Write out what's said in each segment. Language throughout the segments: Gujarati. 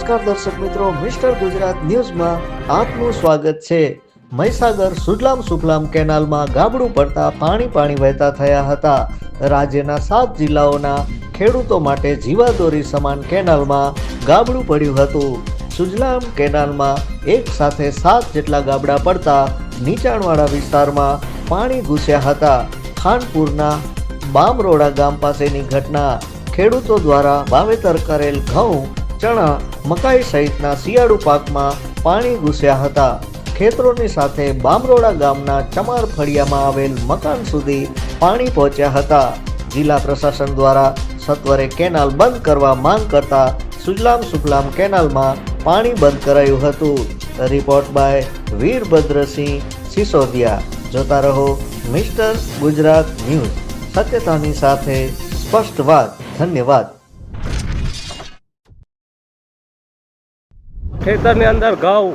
નમસ્કાર દર્શક મિત્રો, મિસ્ટર ગુજરાત ન્યૂઝમાં આપનું સ્વાગત છે। મહીસાગર સુજલામ સુફલામ કેનાલમાં ગાબડું પડતા પાણી વહેતા થયા હતા। રાજ્યના 7 જિલ્લાઓના ખેડૂતો માટે જીવાદોરી સમાન કેનાલમાં ગાબડું પડ્યું હતું। સુજલામ કેનાલમાં એક સાથે 7 જેટલા ગાબડા પડતા નીચાણવાળા વિસ્તારમાં પાણી ઘૂસ્યા હતા। ખાનપુરના બામરોડા ગામ પાસેની ઘટના। ખેડૂતો દ્વારા વાવેતર કરેલ ઘઉં, ચણા, મકાઈ સહિતના શિયાળુ પાકમાં પાણી ઘૂસ્યા હતા। ખેતરોની સાથે બામરોડા ગામના ચમાર ફળિયામાં આવેલ મકાન સુધી પાણી પહોંચ્યા હતા। જિલ્લા પ્રશાસન દ્વારા સત્વરે કેનાલ બંધ કરવા માંગ કરતા સુજલામ સુફલામ કેનાલમાં પાણી બંધ કરાયું હતું। Report by Virbhadrasinh Sisodia. જોતા રહો મિસ્ટર ગુજરાત ન્યૂઝ, સત્યતાની સાથે સ્પષ્ટ વાત। ધન્યવાદ। ખેતરની અંદર ઘઉં,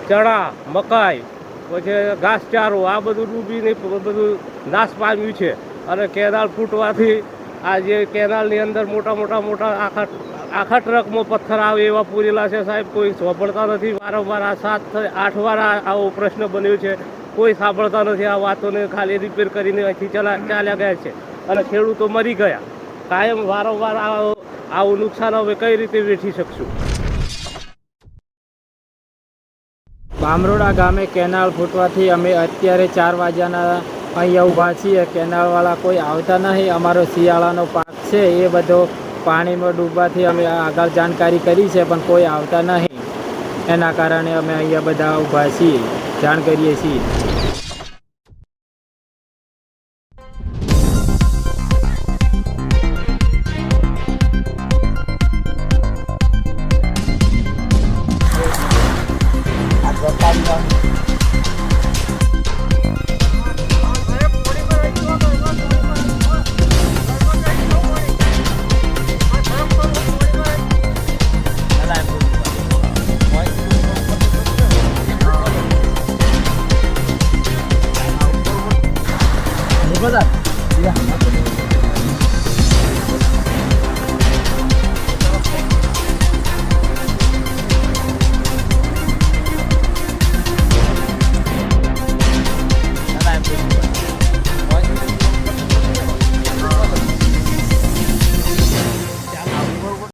ચણા, મકાઈ, પછી ઘાસચારો આ બધું ડૂબીને બધું નાશ પામ્યું છે। અને કેનાલ ફૂટવાથી આ જે કેનાલની અંદર મોટા આખા ટ્રકમાં પથ્થર આવે એવા પૂરેલા છે। સાહેબ, કોઈ સાંભળતા નથી। વારંવાર આ 7-8 વાર આવો પ્રશ્ન બન્યો છે, કોઈ સાંભળતા નથી। આ વાતોને ખાલી રિપેર કરીને અહીંથી ચાલ્યા ગયા છે અને ખેડૂતો મરી ગયા। કાયમ વારંવાર આવું નુકસાન હવે કઈ રીતે વેઠી શકશું? બામરોડા ગામે કેનાલ ફૂટવાથી અમે અત્યારે 4 વાગ્યાના અહીંયા ઊભા છીએ। કેનાલવાળા કોઈ આવતા નહીં। અમારો શિયાળાનો પાક છે એ બધો પાણીમાં ડૂબવાથી અમે આગળ જાણકારી કરી છે, પણ કોઈ આવતા નહીં। એના કારણે અમે અહીંયા બધા ઊભા છીએ, જાણ કરીએ છીએ।